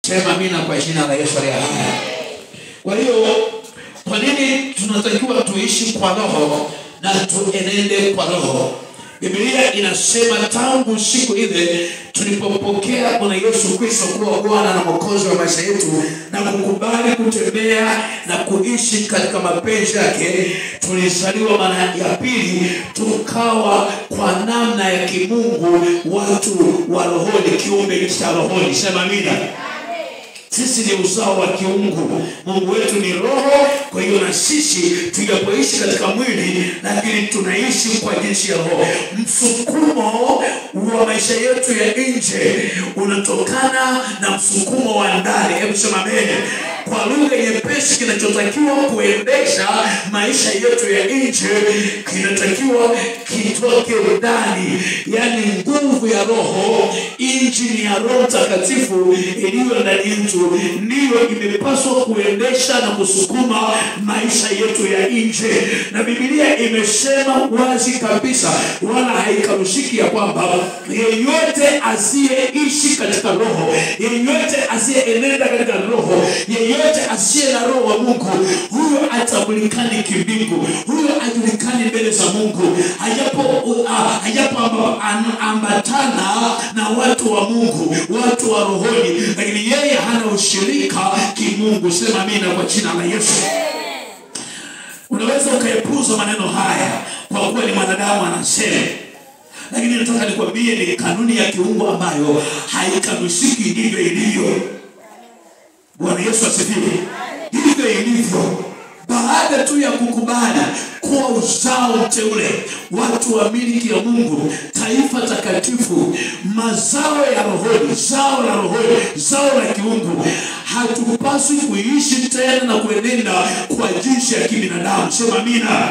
Sema amina kwa jina la Yesu aliye hai. Kwa hiyo kwa nini tunatakiwa tuishi kwa roho na tuenende kwa roho? Biblia inasema tangu siku ile tulipopokea Bwana Yesu Kristo kuwa Bwana na Mwokozi wa maisha yetu na kukubali kutembea na kuishi katika mapenzi yake, tulizaliwa mara ya pili, tukawa kwa namna ya kimungu watu wa rohoni, kiumbe cha rohoni. Sema amina. Sisi ni uzao wa kiungu. Mungu wetu ni roho. Kwa hiyo na sisi tunapoishi katika mwili, lakini tunaishi kwa jinsi ya roho. Msukumo wa maisha yetu ya nje unatokana na msukumo wa ndani. Hebu sema amen. Kwa lugha nyepesi, kinachotakiwa kuendesha maisha yetu ya nje kinatakiwa kitoke ndani. Yani nguvu ya roho, injini ya Roho Mtakatifu iliyo ndani yetu ndiyo imepaswa kuendesha na kusukuma maisha yetu ya nje. Na Biblia imesema wazi kabisa, wala haikarushiki, ya kwamba yeyote asiyeishi katika roho, yeyote asiyeenenda katika roho, yeyote asiye na roho wa Mungu, huyo atajulikani kimbingu, huyo ajulikani mbele za Mungu. Hajapo ambatana na watu wa Mungu, watu wa rohoni, lakini yeye hana ushirika kimungu. Sema amina kwa jina la Yesu. Unaweza ukaepuza maneno haya kwa kuwa ni mwanadamu anasema, lakini nataka nikwambie ni kanuni ya kiungu ambayo haikanushiki. Ndivyo ilivyo. Bwana Yesu asifiwe. Ndivyo ilivyo. Baada tu ya kukubali kuwa uzao mteule, watu wa miliki ya Mungu, taifa takatifu, mazao ya rohoni, zao la rohoni, zao la kiungu, hatupaswi kuishi tena na kuenenda kwa jinsi ya kibinadamu. Sema amina.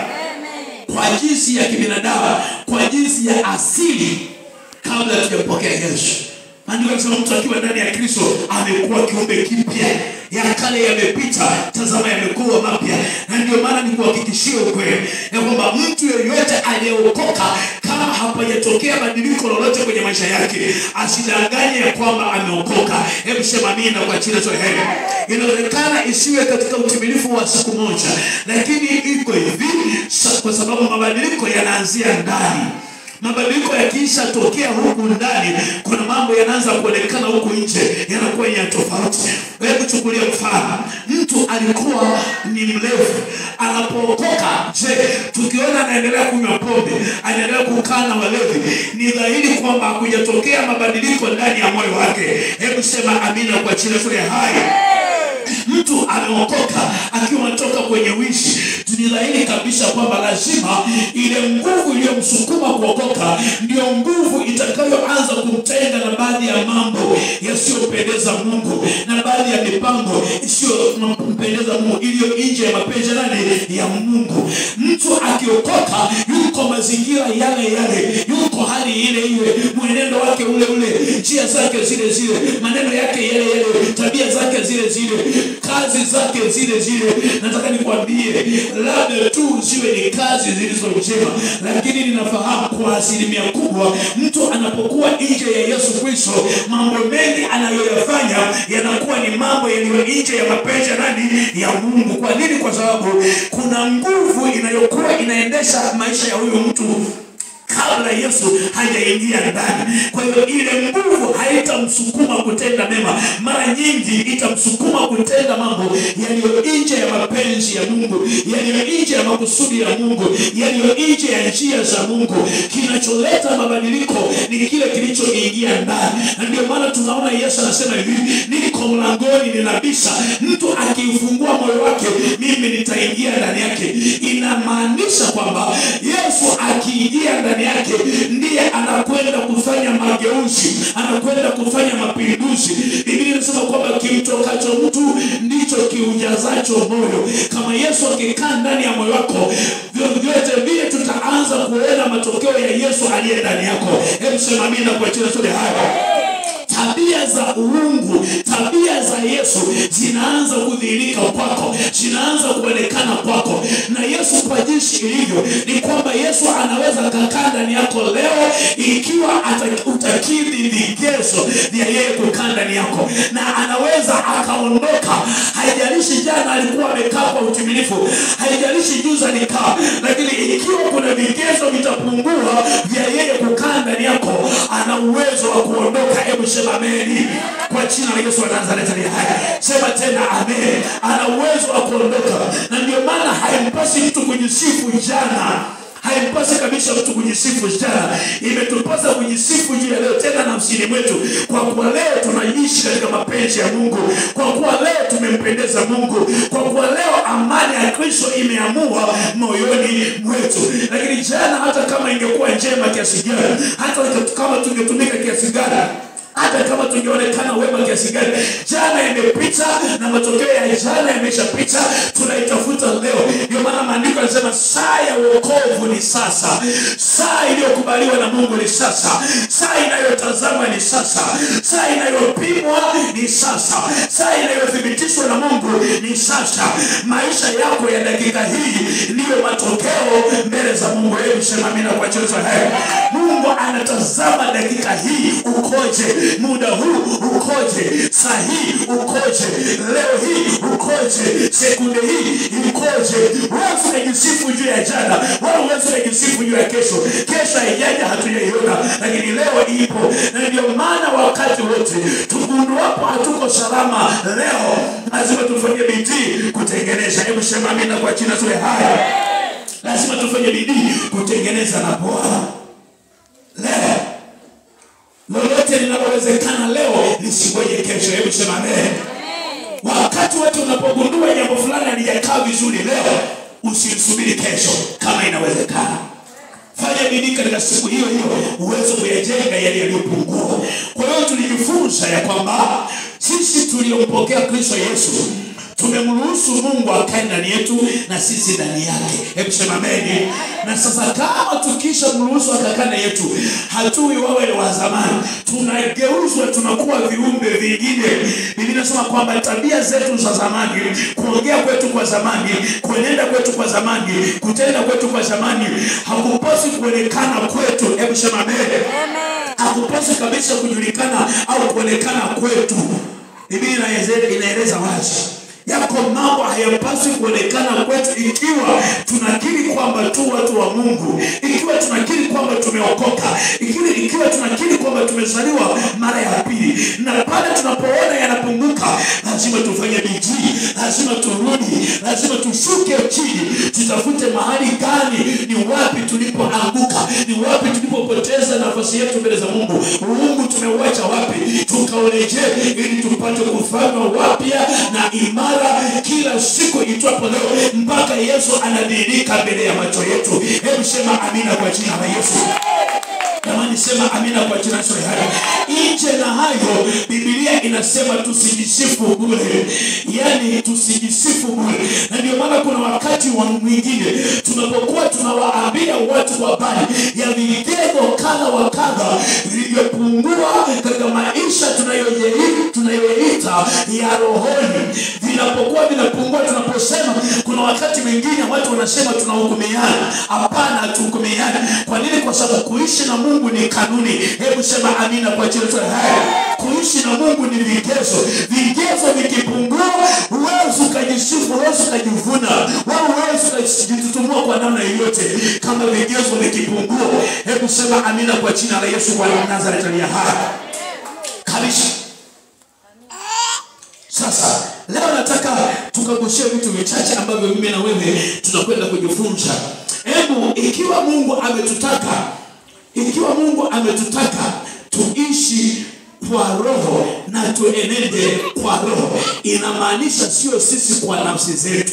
Kwa jinsi ya kibinadamu, kwa jinsi ya asili, kabla tujampokea Yesu. Maandiko yanasema mtu akiwa ndani ya Kristo amekuwa kiumbe kipya, ya kale yamepita, tazama yamekuwa mapya. Na ndio maana nikuhakikishie ukweli ya kwamba mtu yeyote aliyeokoka, kama hapajatokea badiliko lolote kwenye maisha yake, asidanganye ya kwamba ameokoka. Hebu sema amina kwa jina la Yesu. Inaonekana isiwe katika utimilifu wa siku moja, lakini iko hivi kwa sababu mabadiliko yanaanzia ndani. Mabadiliko yakiisha tokea huku ndani, kuna mambo yanaanza kuonekana huku nje, yanakuwa ya tofauti. Hebu chukulia mfano. Mtu alikuwa ni mlevi, anapookoka, je, tukiona anaendelea kunywa pombe, anaendelea kukaa na walevi, ni dhahiri kwamba hakujatokea mabadiliko ndani ya moyo wake. Hebu sema amina kwa jina la hai. Mtu ameokoka akiwa anatoka kwenye wizi, ni dhahiri kabisa kwamba lazima ile nguvu iliyomsukuma kuokoka ndio nguvu itakayoanza kumtenga na baadhi ya mambo yasiyopendeza Mungu, na baadhi ya mipango isiyompendeza Mungu, iliyo nje ya mapenzi ya Mungu. Mtu akiokoka yuko mazingira yale yale, yuko hali ile ile, mwenendo wake ule ule, njia zake zile zile, maneno yake yale yale, tabia zake zile zile, kazi zake zile zile. Nataka nikwambie, labda tu ziwe ni kazi zilizo njema, lakini ninafahamu kwa asilimia kubwa mtu anapokuwa nje ya Yesu Kristo, mambo mengi anayoyafanya yanakuwa ni mambo yaliyo nje ya mapenzi ya Mungu. Kwa nini? Kwa sababu kuna nguvu inayokuwa inaendesha maisha ya huyo mtu kabla Yesu hajaingia ndani. Kwa hiyo ile nguvu haitamsukuma kutenda mema, mara nyingi itamsukuma kutenda mambo yaliyo nje ya mapenzi ya Mungu, yaliyo nje ya makusudi ya Mungu, yaliyo nje ya njia za Mungu. Kinacholeta mabadiliko ni kile kilichoingia ndani. Na ndio maana tunaona Yesu anasema hivi, niko mlangoni ninabisha, mtu akifungua moyo wake mimi nitaingia ndani yake. Inamaanisha kwamba Yesu akiingia ndani yake ndiye anakwenda kufanya mageuzi, anakwenda kufanya mapinduzi. Biblia inasema kwamba kimtokacho mtu ndicho kiujazacho moyo. Kama Yesu akikaa ndani ya moyo wako, vyote vile tutaanza kuona matokeo ya Yesu aliye ndani yako. Hebu sema amina kwa jina la Yesu. Tabia za uungu, tabia za Yesu zinaanza kudhihirika kwako, zinaanza kuonekana kwako. Na Yesu kwa jinsi ilivyo ni kwamba Yesu anaweza kukaa ndani yako leo ikiwa utakidhi vigezo vya yeye kukaa ndani yako, na anaweza akaondoka. Haijalishi jana alikuwa amekaa kwa utimilifu, haijalishi juzi alikaa, lakini ikiwa kuna vigezo vitapungua vya yeye kukaa ndani yako, ana uwezo wa kuondoka. Hebu sema amen kwa jina la Yesu wa Nazareti. Sema tena amen. Ana uwezo wa kuondoka. Na ndio maana haimpasi mtu kujisifu jana. Haimpasi kabisa mtu kujisifu jana. Imetupasa kujisifu juu ya leo, tena nafsini mwetu, kwa kuwa leo tunaishi katika mapenzi ya Mungu, kwa kuwa leo tumempendeza Mungu, kwa kuwa leo amani ya Kristo imeamua moyoni mwetu. Lakini jana, hata kama ingekuwa njema kiasi gani, hata kama tungetumika kiasi gani, hata kama tungeonekana wema kiasi gani, jana imepita na matokeo ya jana yameshapita. Tunaitafuta leo. Ndio maana maandiko yanasema saa ya wokovu ni sasa. Saa iliyokubaliwa na Mungu ni sasa. Saa inayotazama ni sasa. Saa inayopimwa ni sasa. Saa inayothibitishwa na Mungu ni sasa. Maisha yako ya dakika hii ndiyo matokeo mbele za Mungu. Hebu sema amina kwa jina la Mungu anatazama dakika hii ukoje, muda huu ukoje, saa hii ukoje, leo hii ukoje, sekunde hii ukoje. Wewe unajisifu juu ya jana, wewe unajisifu juu ya kesho. Kesho haijaja, hatujaiona, lakini leo ipo. Na ndio maana wakati wote tugunduapo hatuko salama, leo lazima tufanye bidii kutengeneza. Hebu sema amina kwa jina la Yesu. Lazima tufanye bidii kutengeneza na Bwana leo. Lolote linalowezekana leo lisingoje kesho. Hebu sema amen. Wakati wote unapogundua jambo fulani halijakaa vizuri leo, usisubiri kesho. Kama inawezekana, fanya bidii katika siku hiyo hiyo uweze kuyajenga yale yaliyopungua. Kwa hiyo tulijifunza ya kwamba sisi tuliompokea Kristo Yesu tumemruhusu Mungu akae ndani yetu na sisi ndani yake. Hebu sema amen. Na sasa kama tukisha mruhusu akakaa ndani yetu, hatui wawe wa zamani, tunageuzwa, tunakuwa viumbe vingine. Biblia inasema kwamba tabia zetu za zamani, kuongea kwetu kwa zamani, kuenenda kwetu kwa zamani, kutenda kwetu kwa zamani, hakupaswi kuonekana kwetu. Hebu sema amen. Hakupaswi kabisa kujulikana au kuonekana kwetu. Biblia inaeleza wazi yako mambo hayapaswi kuonekana kwetu ikiwa tunakiri kwamba tu watu wa Mungu, ikiwa tunakiri kwamba tumeokoka, ikiwa tunakiri kwamba tumezaliwa mara ya pili. Na pale tunapoona yanapunguka, lazima tufanye bidii, lazima turudi, lazima tushuke chini, tutafute mahali gani, ni wapi tulipoanguka, ni wapi tulipopoteza nafasi yetu mbele za Mungu. Mungu tumeuacha wapi, tukaurejee ili tupate kufanywa wapya na imara kila siku itwapo leo, mpaka Yesu anadhihirika mbele ya macho yetu. Hebu sema amina kwa jina la Yesu. Jamani, sema amina kwa jina la Yesu. Nje na hayo, Biblia inasema tusijisifu bure. Yani tusijisifu bure. Na ndio maana kuna wakati mwingine tunapokuwa tunawaambia watu habari ya vigezo kadha wa kadha vilivyopungua katika maisha tunayoita ya rohoni, vinapokuwa vinapungua, tunaposema, kuna wakati mwingine watu wanasema tunahukumiana. Hapana, hatuhukumiani. Kwa nini? Kwa sababu kuishi na Mungu ni kanuni. Hebu sema amina kwa jina la Yesu. Kuishi na Mungu ni vigezo. Vigezo vikipungua, wewe ukajisifu, wewe ukajivuna, wewe ukajitutumua kwa namna yoyote. Kama vigezo vikipungua, hebu sema amina kwa jina la Yesu wa Nazareti aliye hai. Kabisa. Sasa leo nataka tukagusie vitu vichache ambavyo mimi na wewe tunakwenda kujifunza. Hebu ikiwa Mungu ametutaka tuishi kwa roho na tuenende kwa roho, inamaanisha sio sisi kwa nafsi zetu,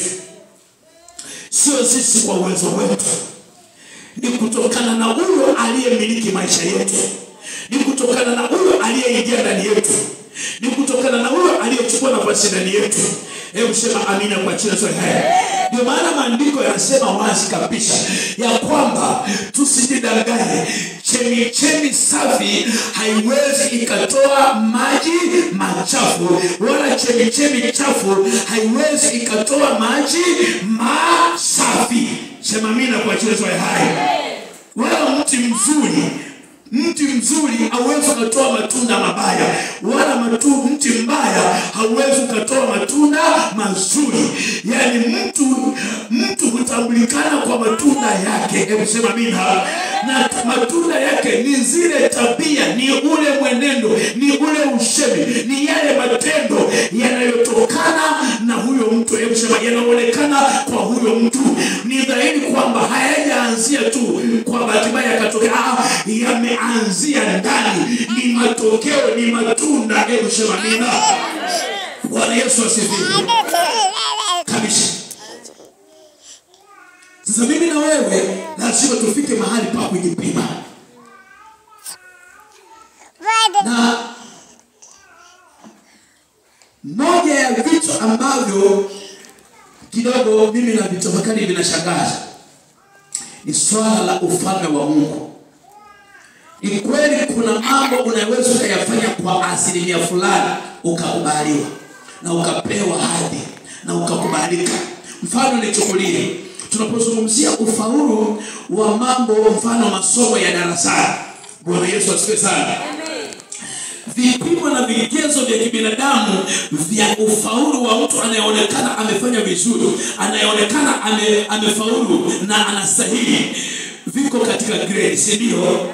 sio sisi kwa uwezo wetu, ni kutokana na huyo aliyemiliki maisha yetu, ni kutokana na huyo aliyeingia ndani yetu, ni kutokana na huyo aliyechukua nafasi ndani yetu. Hebu sema amina kwa jina la Yesu. Ndio maana maandiko yanasema wazi kabisa ya kwamba tusijidanganye. Chemichemi safi haiwezi ikatoa maji machafu, wala chemichemi chafu haiwezi ikatoa maji masafi. Sema amina kwa Yesu hai. Wala mti mzuri hauwezi kutoa matunda mabaya, wala mti mbaya hauwezi kutoa matunda mazuri. Yani mtu hutambulikana kwa matunda yake. Hebu sema amina. Na matunda yake ni zile tabia, ni ule mwenendo, ni ule usemi, ni yale matendo yanayotokana na huyo mtu. Hebu sema yanaonekana kwa huyo mtu. Ni dhahiri kwamba hayajaanzia tu kwa bahati mbaya yakatokea, yameanzia ndani, ni matokeo, ni matunda. Hebu sema amina. Bwana Yesu asifiwe. Kabisa. Sasa mimi na wewe lazima tufike mahali pa kujipima. Na moja ya vitu ambavyo kidogo mimi na vitafakari vinashangaza ni swala la ufalme wa Mungu. Ni kweli kuna mambo unaweza kuyafanya kwa asilimia fulani ukakubaliwa na ukapewa hadhi na ukakubalika. Mfano nichukulie, tunapozungumzia ufaulu wa mambo, mfano masomo ya darasani. Bwana Yesu asifiwe sana. Amen. Vipimo na vigezo vya kibinadamu vya ufaulu wa mtu anayeonekana amefanya vizuri, anayeonekana amefaulu na anastahili, viko katika grade, si ndio?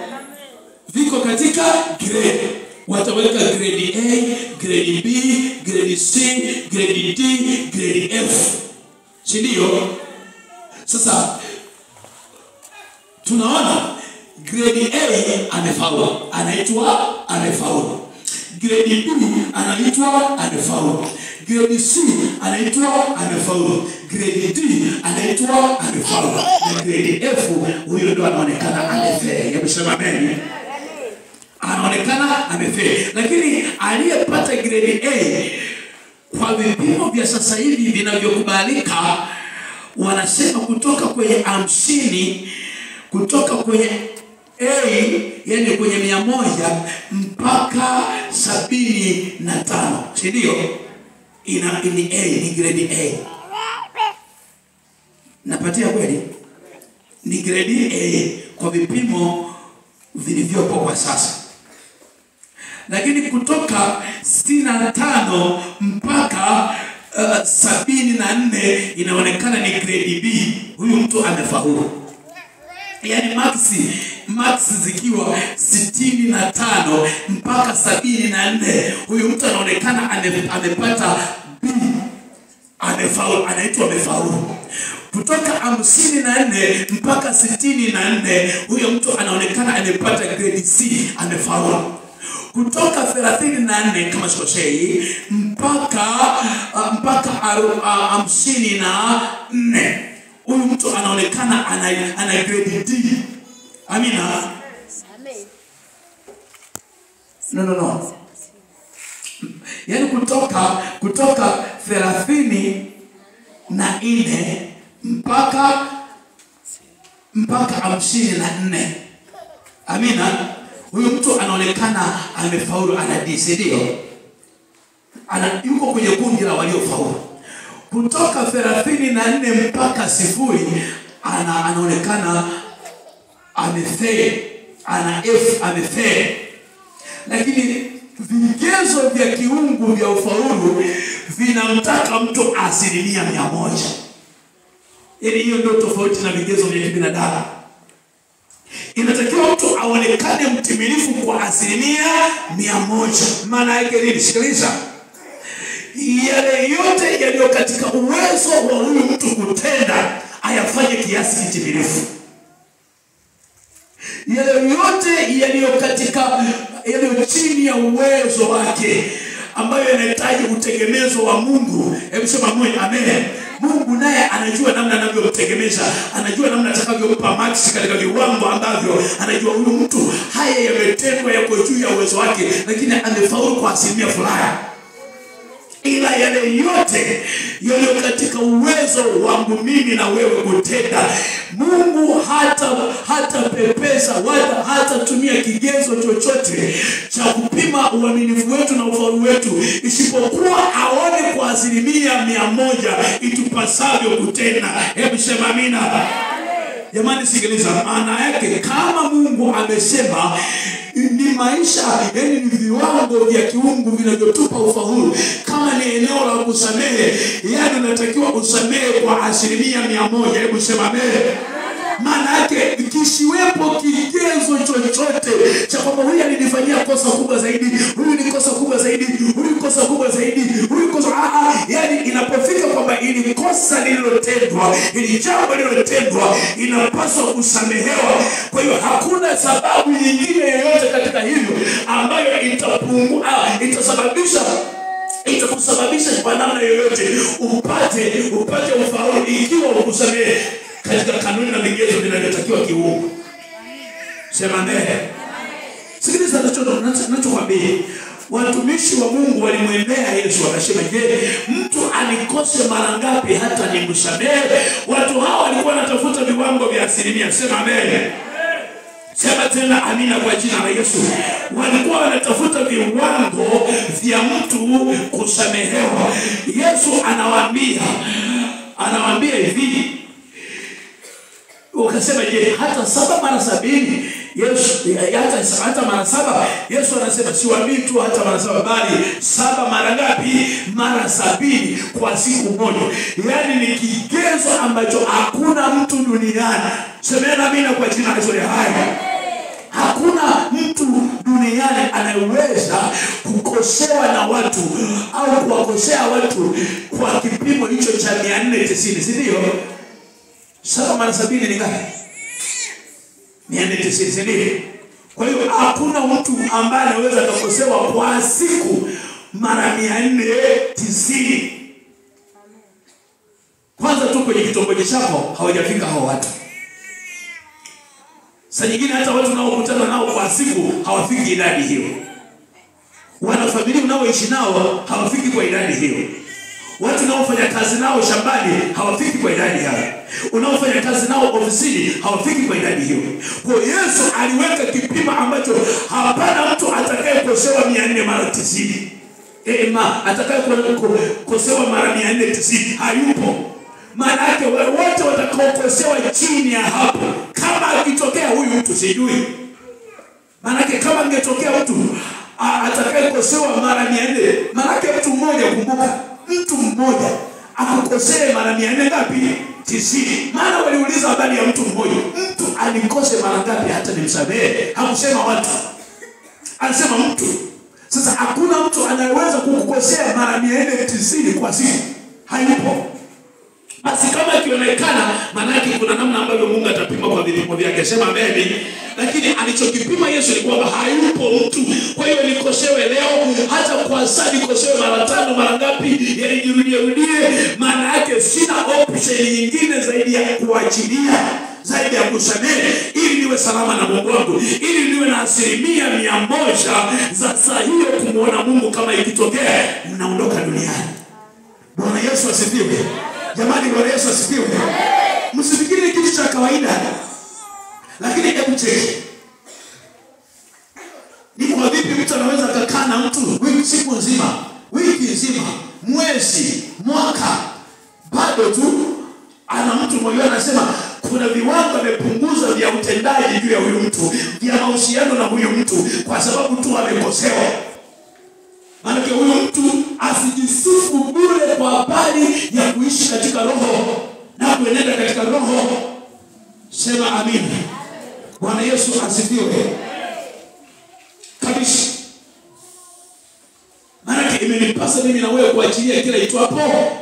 Viko katika grade. Wataweka grade A, grade B, grade C, grade D, grade F, si ndio? Sasa tunaona grade A amefaulu, anaitwa amefaulu. Grade B anaitwa amefaulu. Grade C anaitwa amefaulu. Grade D anaitwa amefaulu. Na grade F huyo ndo anaonekana amefeli. Hebu sema amen. Anaonekana amefeli. Lakini aliyepata grade A kwa vipimo vya sasa hivi vinavyokubalika, wanasema kutoka kwenye 50, kutoka kwenye A, yani kwenye 100 mpaka 75, si ndio? Ni A, ni grade A. Napatia kweli? Ni grade A kwa vipimo vilivyopo kwa sasa. Lakini kutoka 65 mpaka 74 inaonekana ni grade B. Huyu mtu amefaulu. Yani max zikiwa 65 mpaka 74, huyu mtu anaonekana amepata B, amefaulu, anaitwa amefaulu. Kutoka 54 mpaka 64, huyo mtu anaonekana amepata grade C, amefaulu. Kutoka 34 kama sikosei mpaka 54, huyu mtu anaonekana ana grade D. Amina. No. Yani kutoka 34 mpaka 54. Amina. Huyu mtu anaonekana amefaulu, ana D, ndio? Yuko kwenye kundi la waliofaulu. Kutoka 34 mpaka 0 anaonekana amefeli, ana F, amefeli. Lakini vigezo vya kiungu vya ufaulu vinamtaka mtu 100%. Yaani hiyo ndio tofauti na vigezo vya binadamu. Inatakiwa mtu aonekane mtimilifu kwa 100%. Maana yake nini? Sikiliza. Yale yote yaliyo katika uwezo wa huyu mtu kutenda ayafanye kiasi kitimilifu. Yale yote yaliyo chini ya uwezo wake, ambayo yanahitaji utegemezo wa Mungu. Hebu sema amen. Mungu naye anajua namna anavyomtegemeza, anajua namna atakavyompa max katika viwango ambavyo anajua huyu mtu haya yametendwa yako juu ya uwezo wake, lakini amefaulu kwa 100% fulani. ila yale yote yaliyo katika uwezo wangu mimi na wewe kutenda, Mungu hata pepesa wala hata tumia kigezo chochote cha kupima uaminifu wetu na ufaulu wetu, isipokuwa aone kwa 100% itupasavyo kutenda. Hebu sema amina. Jamani sikiliza, maana yake kama Mungu amesema ni maisha, yani ni viwango vya kiungu vinavyotupa ufaulu. Kama ni eneo la kusamehe, yani unatakiwa usamehe kwa 100%. Hebu sema amen. Maana yake kisiwepo kigezo chochote cha kwamba huyu alinifanyia kosa kubwa zaidi, huyu ni kosa kubwa zaidi, huyu kosa kubwa zaidi, huyu kosa yani inapofika kwamba ili kosa lililotendwa, ili jambo lililotendwa inapaswa kusamehewa. Kwa hiyo hakuna sababu nyingine yoyote katika hivyo ambayo itakusababisha kwa namna yoyote upate ufaulu ikiwa ukusamehe katika kanuni na vigezo vinavyotakiwa kiungu. Sema amen. Sikiliza ninachokwambia. Watumishi wa Mungu walimwendea Yesu wakasema, je, mtu anikose mara ngapi hata nimsamehe? Watu hao walikuwa wanatafuta viwango vya 100%. Sema amen. Sema tena amina kwa jina la Yesu. Walikuwa wanatafuta viwango vya mtu kusamehewa. Yesu anawaambia hivi, wakasema, je, hata 7 mara 70? Yesu hata mara 7? Yesu anasema siwaambii tu hata mara 7, bali 7 mara ngapi? Mara 70 kwa siku moja. Yani ni kigezo ambacho hakuna mtu duniani, semeni amina kwa jina la Yesu. Hakuna mtu duniani anayeweza kukosewa na watu au kuwakosea watu kwa kipimo hicho cha 490, si ndio? 7 mara 70 ni ngapi? 490, ndio. Kwa hiyo hakuna mtu ambaye anaweza kukosewa kwa siku mara 490. Kwanza tu kwenye kitongoji chako hawajafika hao watu. Sasa nyingine hata watu unaokutana nao kwa siku hawafiki idadi hiyo. Wanafamilia unaoishi nao hawafiki kwa idadi hiyo. Watu unaofanya kazi nao shambani hawafiki kwa idadi hiyo. Unaofanya kazi nao ofisini hawafiki kwa idadi hiyo. Kwa Yesu aliweka kipimo ambacho hapana mtu atakayekosewa 490. Atakayekosewa mara 490 hayupo. Maana yake wote watakaokosewa chini ya hapo, kama akitokea huyu mtu sijui. Maana yake kama angetokea mtu atakayekosewa mara 400, maana yake mtu mmoja, kumbuka, mtu mmoja akukosee mara 400 ngapi? 90. Maana waliuliza habari ya mtu mmoja, mtu anikose mara ngapi hata nimsamehe? Hakusema watu, alisema mtu. Sasa hakuna mtu anayeweza kukukosea mara 490 kwa siku, hayupo. Basi kama ikionekana, maana yake kuna namna ambayo Mungu atapima kwa vipimo vyake. Sema amen. Lakini alichokipima Yesu ni kwamba hayupo mtu. Kwa hiyo nikosewe leo, hata kwa saa nikosewe mara 5 mara ngapi, yani jirudie. Maana yake sina option nyingine zaidi ya kuachilia, zaidi ya kusamehe, ili niwe salama na Mungu wangu, ili niwe na 100% za saa hiyo kumuona Mungu kama ikitokea ninaondoka duniani. Bwana Yesu asifiwe. Jamani, Bwana Yesu asifiwe. Msifikiri kitu cha kawaida. Lakini hebu cheki. Ni kwa vipi mtu anaweza kukaa na mtu siku nzima, wiki nzima, mwezi, mwaka, bado tu ana mtu mmoja anasema kuna viwango vimepunguza vya utendaji juu ya huyu mtu, vya mahusiano na huyu mtu, kwa sababu tu amekosewa. Maana huyu mtu asijisifu bure kwa habari ya kuishi katika roho na kuenenda katika roho. Sema amina. Bwana Yesu asifiwe. Kabisa. Maana imenipasa mimi na wewe kuachilia kila itwapo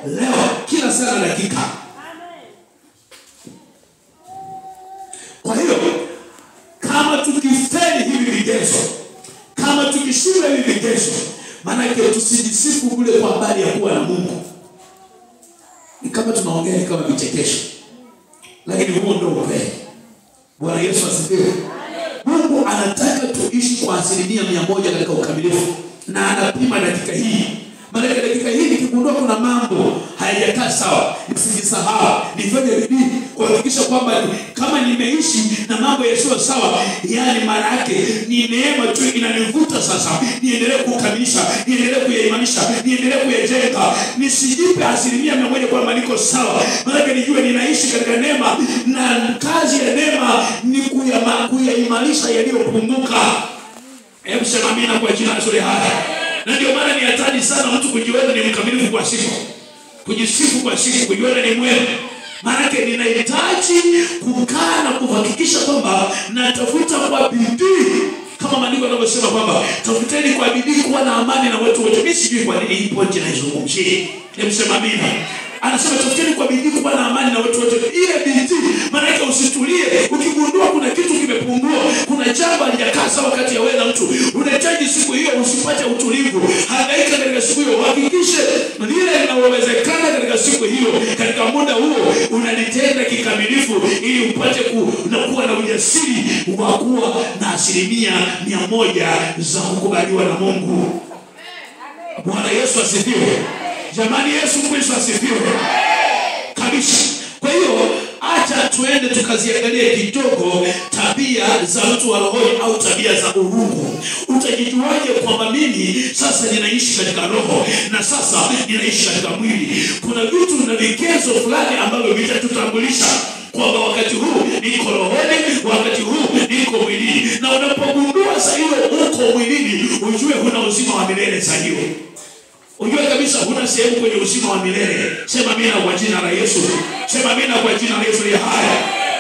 leo, kila saa na dakika. Kwa hiyo kama tukifeli hivi vigezo, kama tukishindwa hivi vigezo, maana yake tusijisifu bure kwa habari ya kuwa na Mungu. Ni kama tunaongea ni kama vichekesho, lakini huo ndio ukweli. Bwana Yesu asifiwe. Mungu anataka tuishi kwa 100% katika ukamilifu, na anapima dakika hii. Maana dakika hii nikigundua kuna mambo hayajakaa sawa, nisijisahau, nifanye bidii kuhakikisha kwamba kama nimeishi na mambo yasiyo sawa, yani maana yake ni neema tu inanivuta sasa niendelee kukamilisha, niendelee kuyaimanisha, niendelee kuyajenga, nisijipe 100% kwamba niko sawa. Maana nijue ninaishi katika neema, na kazi ya neema ni kuyaimanisha yaliyopunguka. Hebu sema amina kwa jina la Yesu. Na ndio maana ni hatari sana mtu kujiona ni mkamilifu kwa siku, kujisifu kwa siku, kujiona ni mwema. Maana ninahitaji kukaa na kuhakikisha kwamba natafuta kwa bidii, kama maandiko yanavyosema kwamba tafuteni kwa bidii kuwa na amani na watu wote. Mimi sijui kwa nini hii point inaizungumzia. Hebu sema amina. Anasema tafuteni kwa bidii kuwa na amani na watu wote. Ile bidii maana yake usitulie ukigundua kuna kitu kimepungua, kuna jambo halijakaa sawa kati ya wewe na mtu. Unahitaji siku hiyo usipate utulivu. Hangaika katika siku hiyo, hakikishe lile linalowezekana katika siku hiyo, katika muda huo unalitenda kikamilifu, ili upate kuwa na ujasiri wa kuwa na 100% za kukubaliwa na Mungu. Bwana Yesu asifiwe. Jamani, Yesu Kristo asifiwe kabisa. Kwa hiyo acha tuende tukaziangalie kidogo tabia za mtu wa roho au tabia za uungu. Utajijuaje kwamba mimi sasa ninaishi katika roho na sasa ninaishi katika mwili? Kuna vitu na vigezo fulani ambavyo vitatutambulisha kwamba wakati huu niko rohoni, wakati huu niko mwilini. Na unapogundua saa hiyo uko mwilini, ujue huna uzima wa milele saa hiyo. Ujue kabisa huna sehemu kwenye uzima wa milele. Sema amina kwa jina la Yesu. Sema amina kwa jina la Yesu.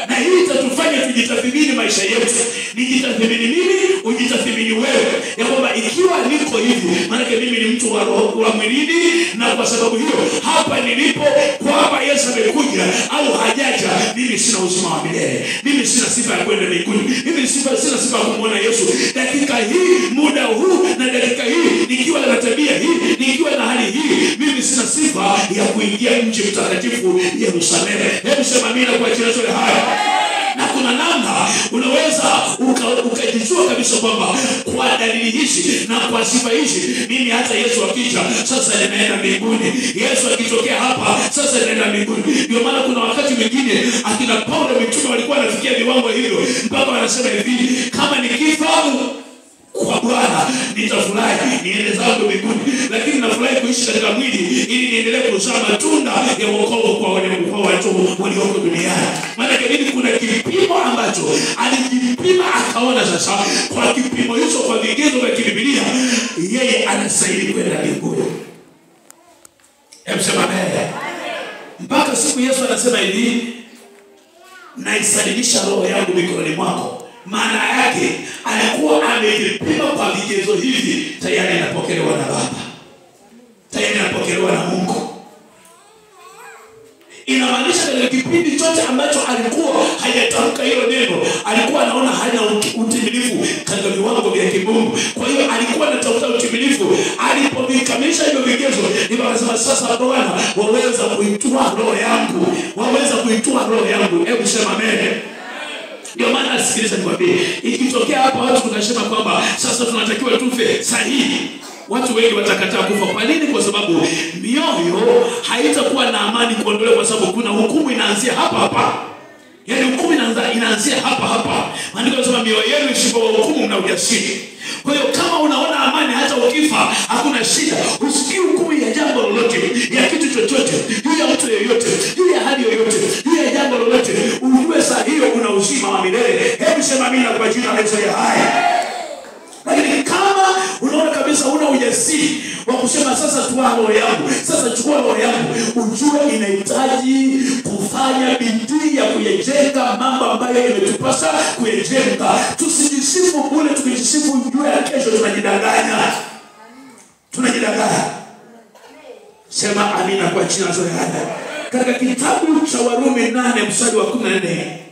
Na hii itatufanya tujitathmini maisha yetu. Nijitathmini mimi, ujitathmini wewe. Ya kwamba ikiwa niko hivi, maana mimi ni mtu wa roho wa mwilini, na kwa sababu hiyo hapa nilipo kwamba Yesu amekuja au hajaja, mimi sina uzima wa milele. Mimi sina sifa ya kwenda mbinguni. Mimi sina sifa ya kumuona Yesu. Dakika hii, muda huu na dakika hii, nikiwa na tabia hii, nikiwa na hali hii, mimi sina sifa ya kuingia mji mtakatifu Yerusalemu. Hebu sema amina kwa jina la Na kuna namna unaweza ukajijua kabisa kwamba kwa dalili hizi na kwa sifa hizi, mimi hata Yesu akija sasa ninaenda mbinguni. Yesu akitokea hapa sasa ninaenda mbinguni. Ndio maana kuna wakati mwingine akina Paulo mitume walikuwa wanafikia viwango hivyo, mpaka wanasema hivi, kama nikifa kwa Bwana nitafurahi niende zangu mbinguni, lakini nafurahi kuishi katika mwili ili niendelee kuzaa matunda ya wokovu kwa watu walioko duniani. Maana kile kuna kipimo ambacho alijipima akaona sasa kwa kipimo hicho, kwa vigezo vya Biblia, yeye anastahili kwenda mbinguni. Hebu sema amen. Mpaka siku Yesu anasema hivi, naisalimisha roho yangu mikononi mwako. Maana yake alikuwa amejipima kwa vigezo hivi, tayari anapokelewa na Baba, tayari anapokelewa na Mungu. Inamaanisha katika kipindi chote ambacho alikuwa hajatamka hilo neno, alikuwa anaona hana utimilifu katika viwango vya kimungu. Kwa hiyo alikuwa anatafuta utimilifu. Alipovikamilisha hivyo vigezo, ndipo akasema sasa Bwana, waweza kuitoa roho yangu, waweza kuitoa roho yangu. Hebu sema amen. Ndio maana sikiliza nikwambie, ikitokea hapa watu tunasema kwamba sasa tunatakiwa tufe sahihi, watu wengi watakataa kufa. Kwa nini? Kwa sababu mioyo haitakuwa na amani kuondolewa, kwa sababu kuna hukumu inaanzia hapa hapa. Yaani hukumu inaanzia hapa hapa. Maandiko yanasema mioyo yenu isipohukumu mna ujasiri. Kwa hiyo kama unaona amani hata ukifa hakuna shida, usikii hukumu ya jambo lolote, ya kitu chochote, juu ya mtu yeyote, juu ya hali yoyote, juu ya jambo lolote, ujue saa hiyo una uzima wa milele. Hebu sema amina kwa jina la Yesu. Lakini kama unaona kabisa una ujasiri wa kusema sasa toa roho yangu, sasa chukua roho yangu, ujue inahitaji kufanya bidii ya kujenga mambo ambayo imetupasa kujenga. Tusijisifu bure, tukijisifu juu ya kesho tunajidanganya. Tunajidanganya. Sema amina kwa jina la Yesu. Katika kitabu cha Warumi 8:14,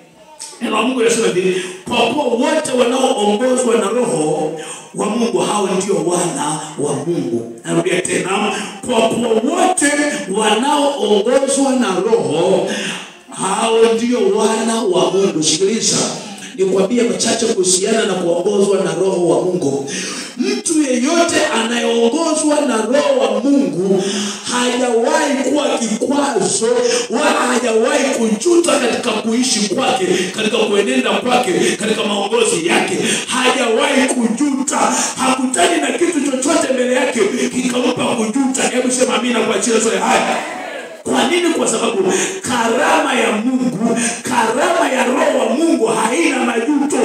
neno la Mungu linasema hivi, kwa kuwa wote wanaoongozwa na roho wa Mungu hao ndio wana wa Mungu. Narudia tena, kwa kuwa wote wanaoongozwa na roho hao ndio wana wa Mungu. Sikiliza, nikwambie machache kuhusiana na kuongozwa na roho wa Mungu. Mtu yeyote anayeongozwa na roho wa Mungu hajawahi kuwa kikwazo wala hajawahi kujuta katika kuishi kwake, katika kuenenda kwake, katika maongozi yake. Hajawahi kujuta, hakutani na kitu chochote mbele yake kikampa kujuta. Hebu sema amina kwa jina la haya. Kwa nini? Kwa sababu karama ya Mungu, karama ya Roho wa Mungu haina majuto.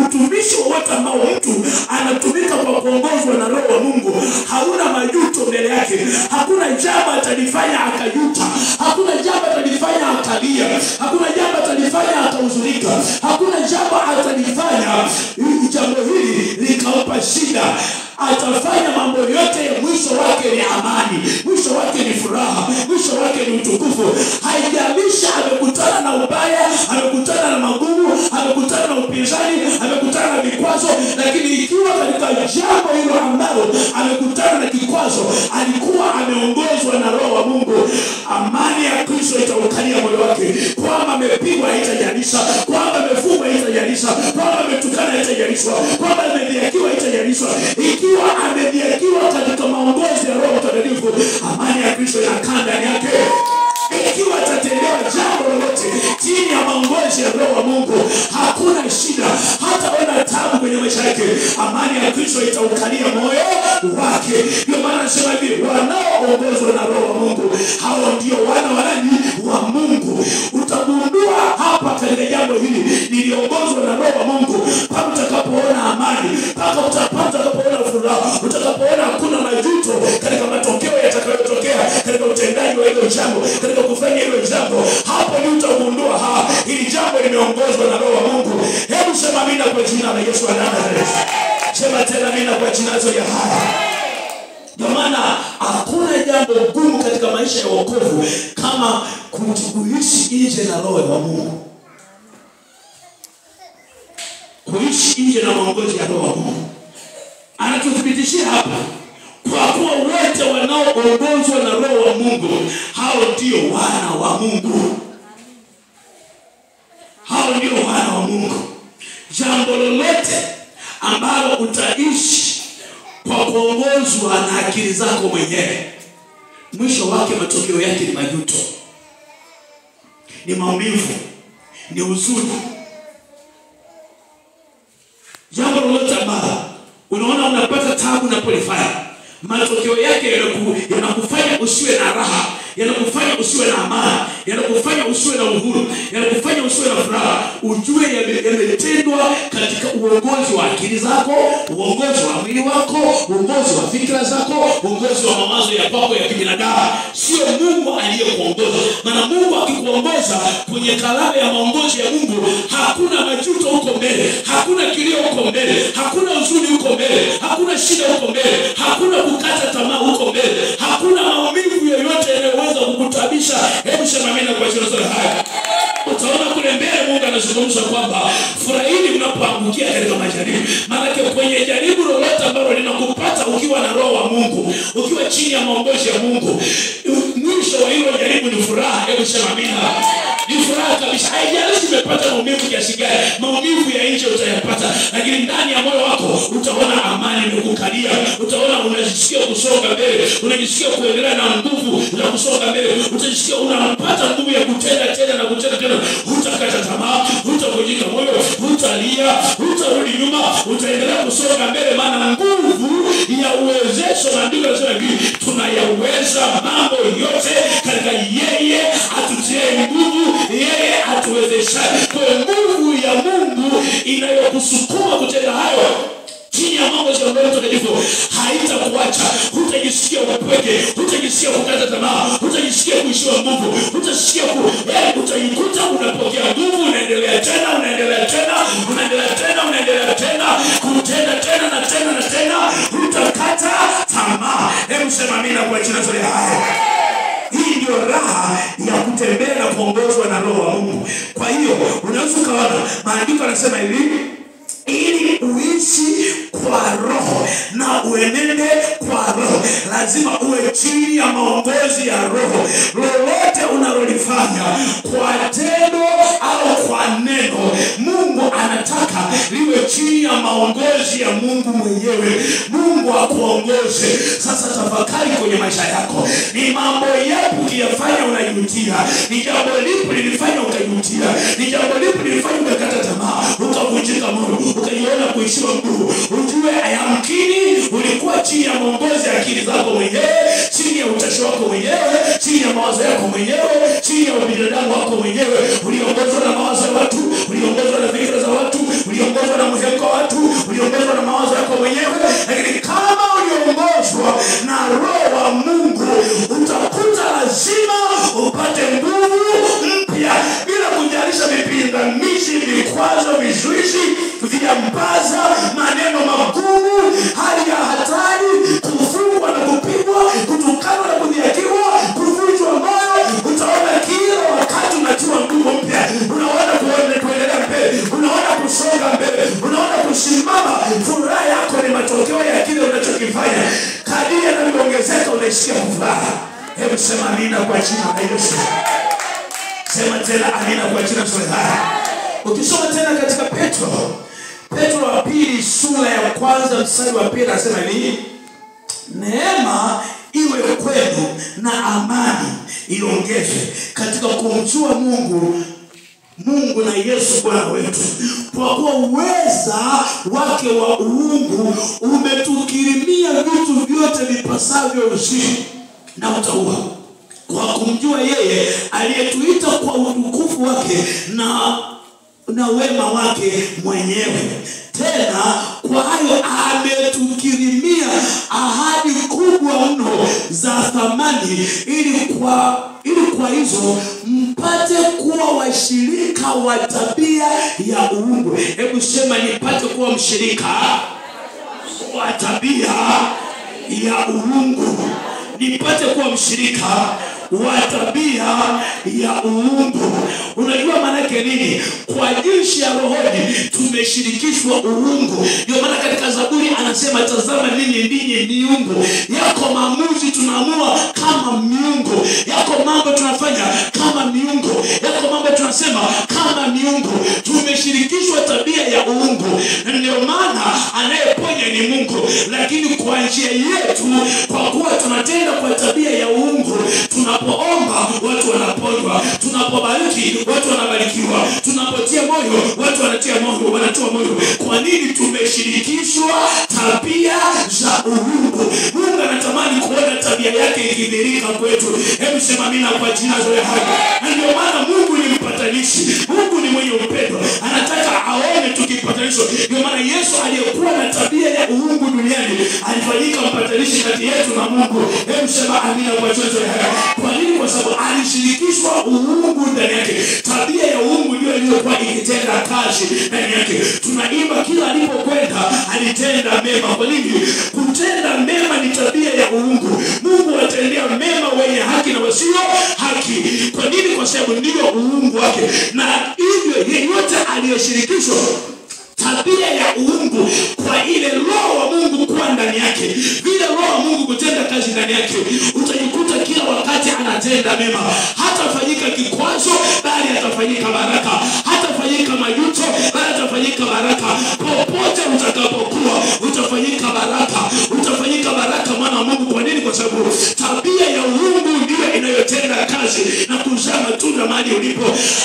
Utumishi wote ambao mtu anatumika kwa kuongozwa na Roho wa Mungu hauna majuto mbele yake. Hakuna jambo atalifanya akajuta, hakuna jambo atalifanya akalia, hakuna jambo atalifanya akahuzunika, hakuna jambo atalifanya jambo hili likampa shida. Atafanya mambo yote, mwisho wake ni amani, mwisho wake ni furaha, mwisho wake ni utukufu. Haijalishi amekutana na ubaya, amekutana na magumu, amekutana na upinzani, amekutana na vikwazo, lakini ikiwa katika jambo hilo ambalo amekutana na kikwazo alikuwa ameongozwa na Roho wa Mungu, amani ya Kristo itaukalia moyo wake. Kwamba amepigwa haitajalisha, kwamba amefungwa haitajalisha, kwamba ametukana haitajalisha, kwamba amedhihakiwa haitajalisha. Ikiwa amedhihakiwa katika maongozi ya Roho Mtakatifu, amani ya Kristo inakaa ndani yake. Ikiwa atatendewa jambo lolote chini ya maongozi ya Roho wa Mungu, hakuna shida, hataona taabu kwenye maisha yake. Amani ya Kristo itaukalia moyo wake. Ndio maana nasema hivi, wanaoongozwa na Roho wa Mungu hao ndio wana wa Mungu. Utagundua hapa katika jambo hili, niliongozwa na Roho wa Mungu. Pale utakapoona amani, pale utakapoona furaha, utakapoona hakuna majuto katika matokeo yatakayotokea katika utendaji wa hilo jambo, katika kufanya hilo jambo, hapo ni utagundua hili jambo limeongozwa na Roho wa Mungu. Hebu sema amina kwa jina la Yesu wa Nazareti. Sema tena amina kwa jina la Yesu. Ndio maana hakuna jambo gumu katika maisha ya wokovu kama kuishi nje na Roho wa Mungu. Kuishi nje na maongozi ya Roho wa Mungu. Anatuthibitishia hapa, kwa kuwa wote wanaoongozwa na Roho wa Mungu hao ndio wana wa Mungu. Hao ndio wana wa Mungu. Jambo lolote ambalo utaishi kwa kuongozwa na akili zako mwenyewe, mwisho wake, matokeo yake ni majuto, ni maumivu, ni huzuni. Jambo lolote ambalo unaona unapata taabu na kulifanya, matokeo yake yanakufanya usiwe na raha, yanakufanya usiwe na amani, yanakufanya usiwe na uhuru, yanakufanya usiwe na furaha. Ujue yametendwa katika uongozi wa akili zako, uongozi wa mwili wako, uongozi wa fikra zako, uongozi wa mawazo ya kwako ya kibinadamu. Sio Mungu aliyekuongoza. Maana Mungu akikuongoza kwenye kalama ya maongozi ya Mungu, hakuna majuto huko mbele, hakuna kilio huko mbele, hakuna huzuni huko mbele, hakuna shida huko mbele, hakuna kukata tamaa huko mbele, hakuna maumivu yoyote yanayoweza kukutabisha. Hebu sema amina kwa jina la haya. Utaona kule mbele Mungu anazungumza kwamba furahini mnapoangukia katika majaribu. Maana kwenye jaribu lolote ambalo linakupata ukiwa na Roho wa Mungu, ukiwa chini ya maongozi ya Mungu, mwisho wa hilo jaribu ni furaha. Hebu sema amina. Ni furaha kabisa. Haijalishi umepata maumivu kiasi gani, maumivu ya nje utayapata, lakini ndani ya moyo wako utaona amani imekukalia. Utaona unajisikia kusonga mbele, unajisikia kuendelea na nguvu za kusonga mbele, utajisikia unapata nguvu ya kutenda tena na kutenda tena. Hutakata tamaa, hutavunjika moyo, hutalia, hutarudi nyuma, utaendelea kusonga mbele. Maana nguvu ya uwezesho, maandiko yanasema hivi, tunayaweza mambo yote katika yeye atutie nguvu, yeye atuwezesha. Kwa nguvu ya Mungu inayokusukuma kutenda hayo chini ya maongozi ya Roho Mtakatifu haitakuacha. Hutajisikia upweke, hutajisikia kukata tamaa, hutajisikia kuishiwa nguvu, hutajisikia utajikuta unapokea nguvu, unaendelea tena, unaendelea tena, unaendelea tena, unaendelea tena, kutenda tena na tena na tena, hutakata tamaa. Hebu sema amina kwa jina la Yesu. Hii ndio raha ya kutembea na kuongozwa na Roho wa Mungu. Kwa hiyo unaweza kuona maandiko yanasema hivi, ili uishi kwa Roho na uenende kwa Roho, lazima uwe chini ya maongozi ya Roho. Lolote unalolifanya kwa tendo au kwa neno, Mungu anataka liwe chini ya maongozi ya Mungu mwenyewe. Mungu akuongoze. Sasa tafakari kwenye maisha yako, ni mambo yapi ukiyafanya unajutia? Ni jambo lipi lilifanya ukajutia? Ni jambo lipi lilifanya ukakata tamaa, ukavunjika moyo, ukajiona kuishiwa nguvu? Ujue yamkini ulikuwa chini ya maongozi ya akili zako mwenyewe, chini ya utashi wako mwenyewe, chini ya mawazo yako mwenyewe, chini ya ubinadamu wako mwenyewe. Uliongozwa na mawazo ya watu, uliongozwa na fikra za watu, uliongozwa na mhemko wa watu, uliongozwa na mawazo yako mwenyewe. Lakini kama uliongozwa na Roho wa Mungu, utakuta lazima upate nguvu mpya, bila kujalisha vipingamizi, vikwazo, vizuizi, viambaza, maneno magumu, hali ya hatari, kufungwa na kupigwa, kutukanwa na kudhihakiwa, kuvunjwa moyo. Utaona kila wakati unatiwa nguvu mpya, unaona kuendelea mbele, unaona kusonga mbele, unaona kusimama. Furaha yako ni matokeo ya kile unachokifanya. Kadiri yanavyoongezeka unaisikia furaha. Hebu sema amina kwa jina la Yesu. Sema tena amina kwa jina la Yesu. Ukisoma tena katika Petro wa pili sura ya kwanza mstari wa pili anasema ni neema iwe kwenu na amani iongezwe katika kumjua Mungu na Yesu Bwana wetu, kwa kuwa uweza wake wa uungu umetukirimia vitu vyote vipasavyo uzima na utaua, kwa kumjua yeye aliyetuita kwa utukufu wake na wema wake mwenyewe. Tena kwa hayo ametukirimia ahadi kubwa mno za thamani, ili kwa hizo mpate kuwa washirika wa tabia ya uungu. Hebu sema nipate kuwa mshirika wa tabia ya uungu. Nipate kuwa mshirika wa tabia ya uungu. Unajua maana yake nini? Kwa jinsi ya rohoni tumeshirikishwa uungu. Ndio maana katika Zaburi anasema tazama ninyi ndinyi miungu. Yako maamuzi tunaamua kama miungu, yako mambo tunafanya kama miungu, yako mambo tunasema kama miungu. Tumeshirikishwa tabia ya uungu, na ndio maana anayeponya ni Mungu. Lakini kwa njia yetu, kwa kuwa tunatenda kwa tabia ya uungu, tunapoomba watu wanaponywa, tunapobariki watu wanabarikiwa, tunapotia moyo watu wanatiwa moyo. Kwa nini? Tumeshirikishwa tabia za uungu. Mungu anatamani kuona tabia yake ikidhihirika kwetu. Hebu sema amina kwa jina la Yesu. Na ndio maana Mungu ni mpatanishi, Mungu ni mwenye upendo, anataka aone tukipatanishwa. Ndio maana Yesu aliyekuwa na tabia ya uungu duniani alifanyika mpatanishi kati yetu na Mungu. Hebu sema amina kwa jina la Yesu. Kwa nini? Kwa sababu alishirikishwa uungu ndani yake. Tabia ya uungu ndio iliyokuwa ikitenda kazi ndani yake. Tunaimba kila alipokwenda alitenda mema. Kwa nini? Kutenda mema ni tabia ya uungu. Mungu atendea mema wenye haki na wasio haki. Kwa nini? Kwa sababu ndio uungu wake. Na hivyo yeyote aliyeshirikishwa tabia ya uungu, kwa ile Roho wa Mungu kuwa ndani yake, vile Roho wa Mungu kutenda kazi ndani yake, utajikuta kila wakati anatenda mema. Hatafanyika kikwazo, bali atafanyika baraka. Hatafanyika majuto, bali atafanyika baraka. Popote utakapokuwa utafanyika baraka. Utafanyika baraka mwana wa Mungu. Kwa nini? Kwa sababu tabia ya uungu ndio inayotenda kazi na kuzaa matunda mahali ulipo.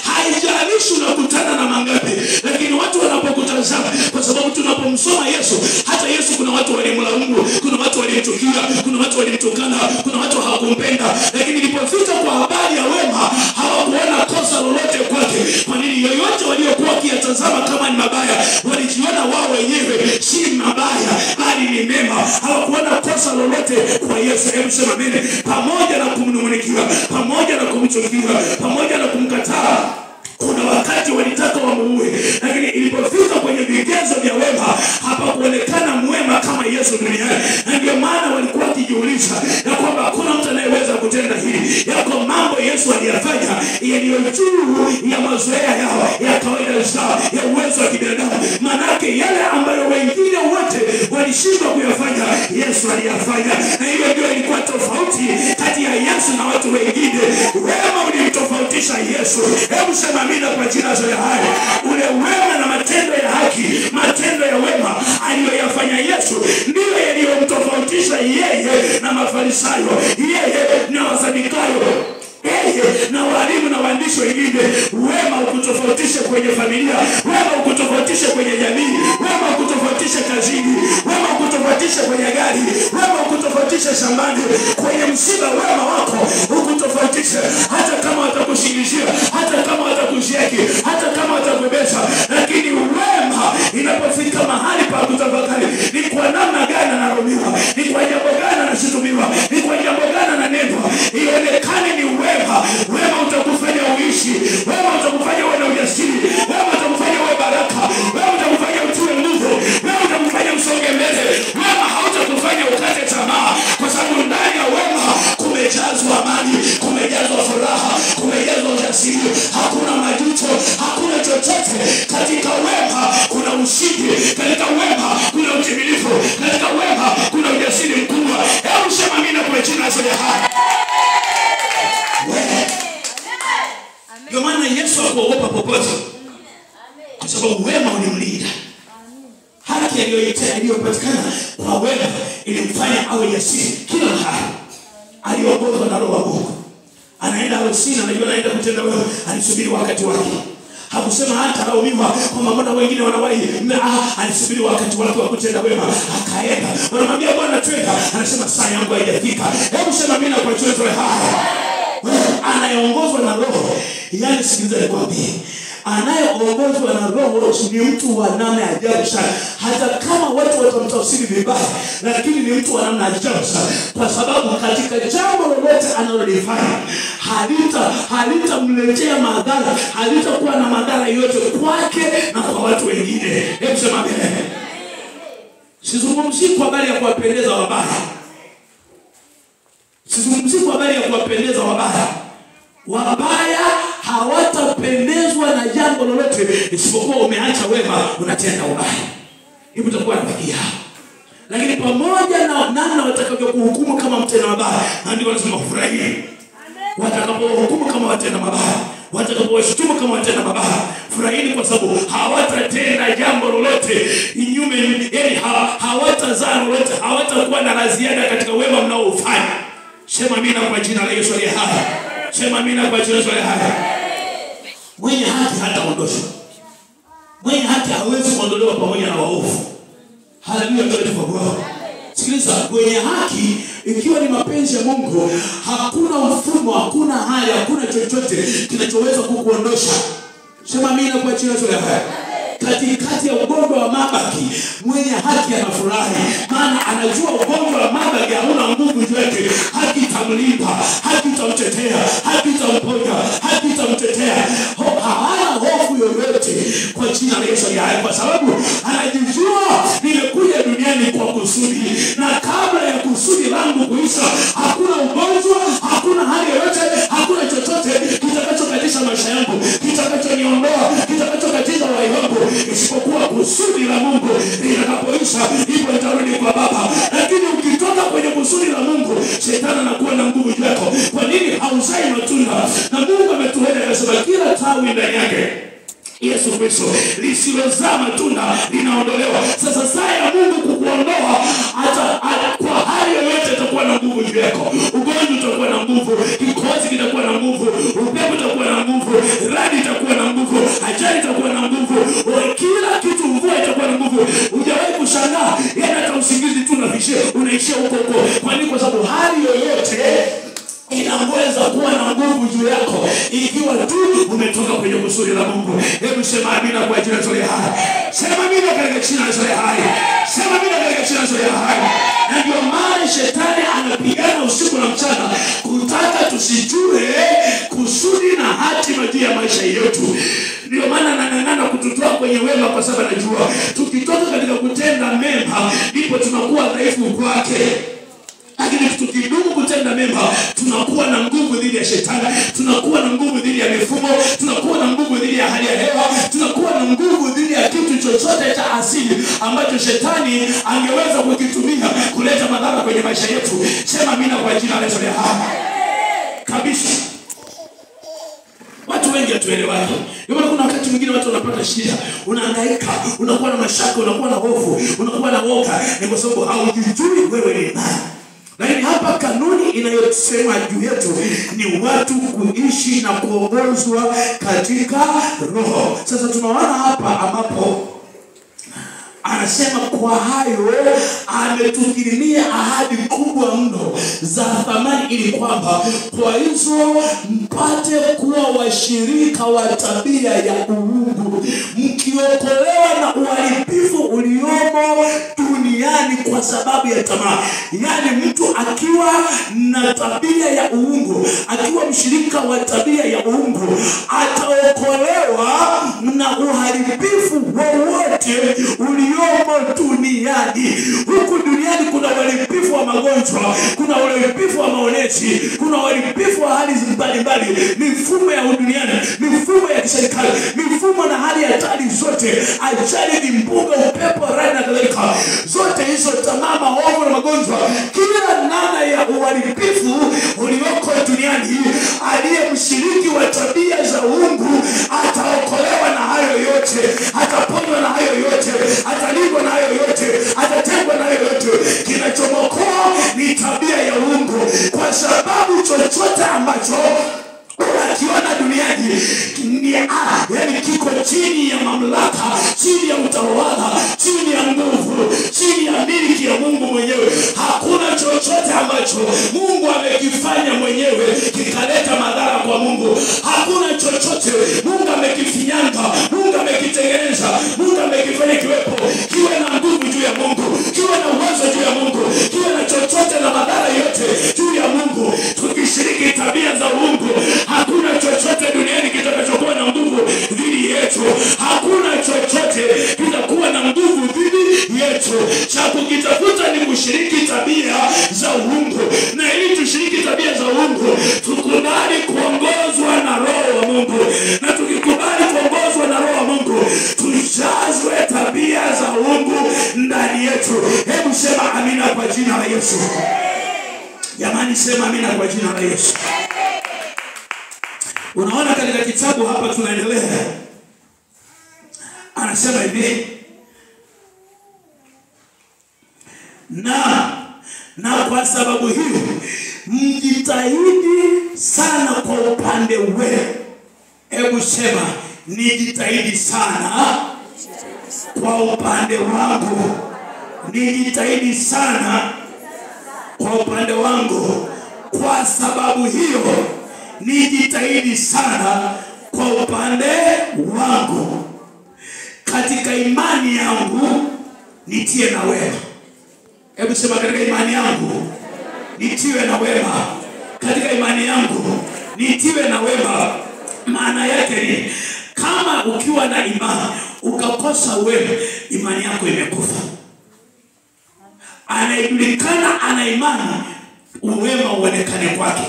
Haijalishi unakutana na mangapi, lakini watu wanapokutazama, kwa sababu tunapomsoma Yesu, hata Yesu kuna watu walimlaumu, kuna watu walimchukia, kuna watu walimtukana, kuna watu hawakumpenda, lakini ilipofika kwa habari ya wema hawakuona kosa lolote kwake. Kwa nini? Yoyote waliokuwa wakiyatazama kama ni mabaya, walijiona wao wenyewe si mabaya bali ni mema. Hawakuona kosa lolote kwa Yesu. Hebu sema mimi, pamoja na kumnung'unikia, pamoja na kumchukia, pamoja na kumkataa, kuna wakati walitaka wamuue, lakini ilipofika kwenye vigezo vya wema hapakuonekana mwema kama Yesu duniani. Na ndio maana walikuwa wakijiuliza ya kwamba hakuna mtu anayeweza kutenda hili. Yako mambo Yesu aliyafanya yaliyo juu ya mazoea yao ya kawaida zao, ya uwezo wa kibinadamu. Manake yale ambayo wengine wote walishindwa kuyafanya, Yesu aliyafanya. Na hiyo ndio ilikuwa tofauti kati ya Yesu na watu wengine. Wema kumtofautisha Yesu. Hebu sema amina kwa jina la hai. Ule wema na matendo ya haki, matendo ya wema aliyoyafanya Yesu ndio yaliyomtofautisha yeye na Mafarisayo, yeye na Wasadukayo, yeye na walimu na waandishi wengine. Wema ukutofautishe kwenye familia, wema ukutofautishe kwenye jamii, wema ukutofautishe kazini, wema ukutofautishe kwenye gari, wema ukutofautishe shambani, kwenye msiba wema wako ukutofautishe. Hata kama watakushingishia, hata kama watakusheki, hata kama watakubesha, lakini wema inapofika mahali pa kutafakari, ni kwa namna gani analaumiwa, ni kwa jambo gani anashutumiwa, ni kwa jambo gani ananenwa, ionekane ni wema. Wema utakufanya uishi, wema utakufanya uwe na ujasiri, wema utakufanya uwe baraka, wema utakufanya utiwe nguvu, wema utakufanya usonge mbele, wema hautakufanya ukate tamaa, kwa sababu ndani ya wema kumejazwa amani, kumejazwa furaha, kumejazwa ujasiri, hakuna majuto, hakuna chochote. Katika wema kuna ushindi, katika wema kuna utimilifu, katika wema kuna ujasiri mkubwa. Hebu sema amina kwa jina la Yesu. Ndio maana Yesu hakuogopa popote, kwa sababu wema ulimlinda. Haki aliyopatikana kwa wema ilimfanya awe jasiri kila mahali. Aliongozwa na Roho wa Mungu. Anaenda harusini, anajua anaenda kutenda wema, alisubiri wakati wake. Hakusema hata laumiwa kwamba mbona wengine wanawahi. Alisubiri wakati wake wa kutenda wema, akaenda. Wanamwambia Bwana twenda, anasema saa yangu haijafika. Hebu sema amina kwa jina la Yesu. Anayeongozwa na Roho, yani sikiliza nikwambie, anayeongozwa na Roho ni mtu wa namna ya ajabu sana. Hata kama watu watamtafsiri vibaya, lakini ni mtu wa namna ya ajabu sana, kwa sababu katika jambo lolote analolifanya halitamletea madhara, halitakuwa na madhara yote kwake na kwa watu wengine. Hebu sema amen. Sizungumzi kwa habari ya kuwapendeza wabaya. Sizungumzi kwa habari ya kuwapendeza wabaya. Wabaya hawatapendezwa na jambo lolote isipokuwa umeacha wema, unatenda ubaya. Hivi utakuwa rafiki yao. Lakini pamoja na namna watakavyokuhukumu kama mtenda mabaya, ndio wanasema furahia. Watakapohukumu kama watenda mabaya, watakapowashutumu kama watenda mabaya, furahini, kwa sababu hawatatenda jambo lolote inyume, yani hawatazaa lolote, hawatakuwa na ziada katika wema mnaoufanya. Sema amina kwa jina la Yesu aliye hai. Sema amina kwa jina la Yesu aliye hai. Mwenye haki hataondoshwa. Mwenye haki hawezi kuondolewa pamoja na waovu. Haleluya kwa Bwana. Sikiliza, mwenye haki ikiwa ni mapenzi ya Mungu, hakuna mfumo, hakuna hali, hakuna chochote kinachoweza kukuondosha. Sema amina kwa jina la Yesu aliye hai. Katikati ya ugonjwa wa mabaki, mwenye haki anafurahi, maana anajua ugonjwa wa mabaki hauna nguvu juu yake. Haki itamlinda, haki itamtetea, haki itamponya, haki itamtetea. Hana hofu yoyote kwa jina la Yesu aliye hai, kwa sababu anajijua nimekuja duniani kwa kusudi, na kabla ya kusudi langu kuisha, hakuna ugonjwa, hakuna hali yoyote, hakuna chochote kitakachokatisha maisha yangu, kitakachoniondoa, kitakachokatisha uhai wangu, isipokuwa kusudi la Mungu litakapoisha, ndipo nitarudi kwa Baba. Lakini ukitoka kwenye kusudi la Mungu, shetani anakuwa na nguvu juu yako. Kwa nini hauzai matunda? Na Mungu ametueleza, akasema kila tawi ndani yake Yesu Kristo lisilozaa matunda linaondolewa. Sasa saa ya Mungu kukuondoa, hata kwa hali yoyote itakuwa na nguvu juu yako. Ugonjwa utakuwa na nguvu, kikohozi kitakuwa na nguvu, upepo utakuwa na nguvu, radi itakuwa na nguvu, ajali itakuwa na nguvu, kila kitu, mvua itakuwa na nguvu. Hujawahi kushangaa yeye hata usingizi tu unaishia huko huko. Kwa nini? Kwa sababu hali yoyote inaweza kuwa na nguvu juu yako ikiwa tu umetoka kwenye kusudi la Mungu. Hebu sema amina kwa jina la Yesu. Sema amina katika jina la Yesu. Sema amina katika jina la Yesu. Na ndio maana shetani anapigana usiku na mchana kutaka tusijue kusudi na hatima juu ya maisha yetu. Ndio maana anang'ang'ana kututoa kwenye wema, kwa sababu anajua tukitoka katika kutenda mema ndipo tunakuwa dhaifu kwake. Lakini tukidumu kutenda mema, tunakuwa na nguvu dhidi ya shetani, tunakuwa na nguvu dhidi ya mifumo, tunakuwa na nguvu dhidi ya hali ya hewa, tunakuwa na nguvu dhidi ya kitu chochote cha asili ambacho shetani angeweza kukitumia kuleta madhara kwenye maisha yetu. Sema amina kwa jina la Yesu. Kabisa. tuelewake. Ndio maana kuna wakati mwingine watu wanapata shida, unahangaika, unakuwa na mashaka, unakuwa na hofu, unakuwa na woga, ni kwa sababu haujijui wewe ni nani. Lakini hapa kanuni inayosema juu yetu ni watu kuishi na kuongozwa katika roho. Sasa tunaona hapa ambapo anasema kwa hayo ametukirimia ahadi kubwa mno za thamani, ili kwamba kwa hizo mpate kuwa washirika wa tabia ya uungu, mkiokolewa na uharibifu uliomo duniani kwa sababu ya tamaa. Yani mtu akiwa na tabia ya uungu, akiwa mshirika wa tabia ya uungu, ataokolewa na uharibifu wowote uliomo duniani. Huku duniani kuna uharibifu wa magonjwa, kuna uharibifu wa maoneshi, kuna uharibifu wa hali mbalimbali, mifumo ya duniani, mifumo ya kiserikali, mifumo na hali ya hatari zote, ajali, vimbunga, upepo, radi na kadhalika. Zote hizo, tamaa, maovu na magonjwa, kila namna ya uharibifu ulioko duniani, aliye mshiriki wa tabia za uungu ataokolewa na hayo yote, ataponywa na hayo yote, atalindwa na hayo yote, atatengwa na hayo yote. Kinachomokoa ni tabia ya uungu, kwa sababu chochote ambacho unakiona duniani yani kiko chini ya mamlaka, chini ya utawala, chini ya nguvu, chini ya miliki ya Mungu mwenyewe. Hakuna chochote ambacho Mungu amekifanya mwenyewe kikaleta madhara kwa Mungu. Hakuna chochote Mungu amekifinyanga, Mungu amekitengeneza, Mungu amekifanya kiwepo, kiwe na nguvu juu ya Mungu, kiwe na uwezo juu ya Mungu, kiwe na chochote na madhara yote juu ya Mungu. Tukishiriki tabia za uungu, hakuna chochote duniani kitakachokuwa na nguvu dhidi yetu. Hakuna chochote kitakuwa na nguvu dhidi yetu. Cha kukitafuta ni kushiriki tabia za uungu. Na ili tushiriki tabia za uungu, tukubali kuongozwa na Roho wa Mungu. Na tukikubali kuongozwa na Roho wa Mungu, tujazwe tabia za uungu ndani yetu. Hebu sema amina kwa jina la Yesu. Jamani, sema amina kwa jina la Yesu. Unaona katika kitabu hapa tunaendelea. Anasema hivi, na kwa sababu hiyo mjitahidi sana kwa upande wenu. Hebu sema nijitahidi sana kwa upande wangu. Nijitahidi sana kwa upande wangu. Kwa sababu hiyo nijitahidi sana kwa upande wangu. Katika imani yangu nitie na wema. Hebu sema katika imani yangu nitiwe na wema. Katika imani yangu nitiwe na wema. Maana yake ni kama ukiwa na imani ukakosa wema, imani yako imekufa. Anayejulikana ana imani, uwema uonekane kwake.